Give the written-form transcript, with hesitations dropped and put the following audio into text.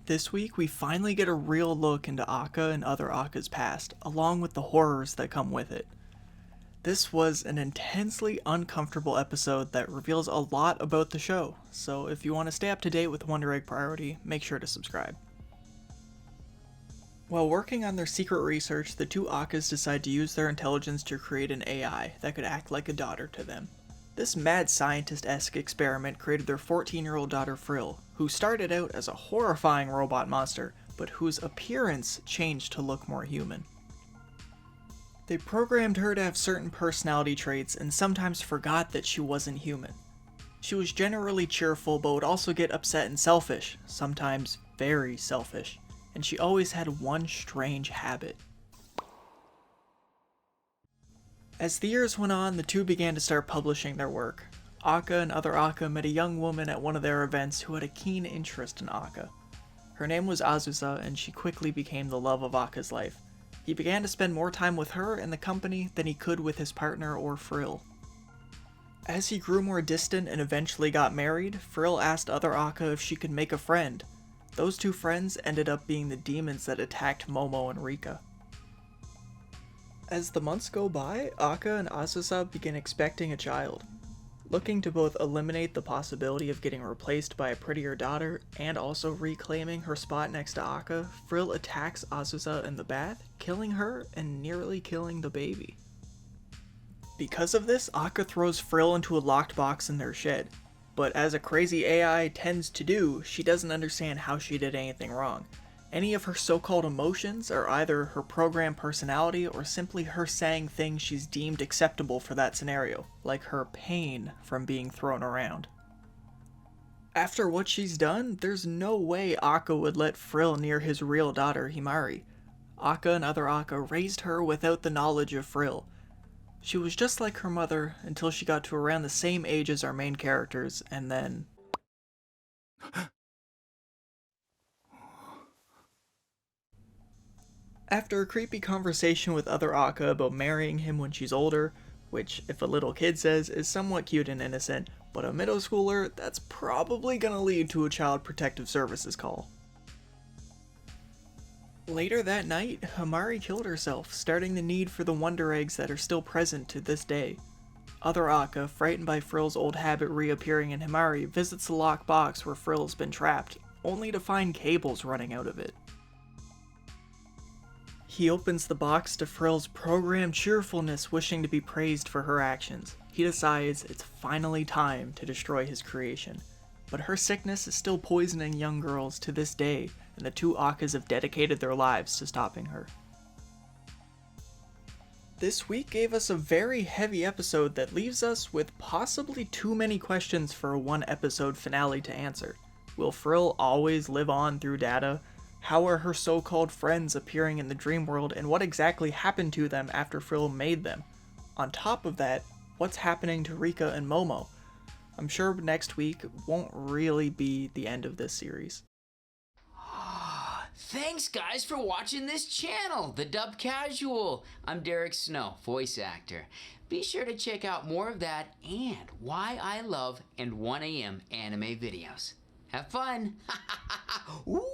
This week, we finally get a real look into Acca and other Acca's past, along with the horrors that come with it. This was an intensely uncomfortable episode that reveals a lot about the show, so if you want to stay up to date with Wonder Egg Priority, make sure to subscribe. While working on their secret research, the two Accas decide to use their intelligence to create an AI that could act like a daughter to them. This mad scientist-esque experiment created their 14-year-old daughter Frill, who started out as a horrifying robot monster, but whose appearance changed to look more human. They programmed her to have certain personality traits and sometimes forgot that she wasn't human. She was generally cheerful but would also get upset and selfish, sometimes very selfish, and she always had one strange habit. As the years went on, the two began to start publishing their work. Acca and other Acca met a young woman at one of their events who had a keen interest in Acca. Her name was Azusa, and she quickly became the love of Acca's life. He began to spend more time with her and the company than he could with his partner or Frill. As he grew more distant and eventually got married, Frill asked other Acca if she could make a friend. Those two friends ended up being the demons that attacked Momo and Rika. As the months go by, Acca and Azusa begin expecting a child. Looking to both eliminate the possibility of getting replaced by a prettier daughter and also reclaiming her spot next to Acca, Frill attacks Azusa in the bath, killing her and nearly killing the baby. Because of this, Acca throws Frill into a locked box in their shed, but as a crazy AI tends to do, she doesn't understand how she did anything wrong. Any of her so-called emotions are either her programmed personality or simply her saying things she's deemed acceptable for that scenario, like her pain from being thrown around. After what she's done, there's no way Acca would let Frill near his real daughter, Himari. Acca and other Acca raised her without the knowledge of Frill. She was just like her mother until she got to around the same age as our main characters, and then... After a creepy conversation with other Acca about marrying him when she's older, which, if a little kid says, is somewhat cute and innocent, but a middle schooler, that's probably gonna lead to a Child Protective Services call. Later that night, Himari killed herself, starting the need for the Wonder Eggs that are still present to this day. Other Acca, frightened by Frill's old habit reappearing in Himari, visits the locked box where Frill's been trapped, only to find cables running out of it. He opens the box to Frill's programmed cheerfulness, wishing to be praised for her actions. He decides it's finally time to destroy his creation. But her sickness is still poisoning young girls to this day, and the two Accas have dedicated their lives to stopping her. This week gave us a very heavy episode that leaves us with possibly too many questions for a one-episode finale to answer. Will Frill always live on through data? How are her so-called friends appearing in the dream world, and what exactly happened to them after Frill made them? On top of that, what's happening to Rika and Momo? I'm sure next week won't really be the end of this series. Thanks guys for watching this channel, TheDubbedCasual. I'm Derek Snow, voice actor. Be sure to check out more of that and why I love and 1am anime videos. Have fun! Ooh.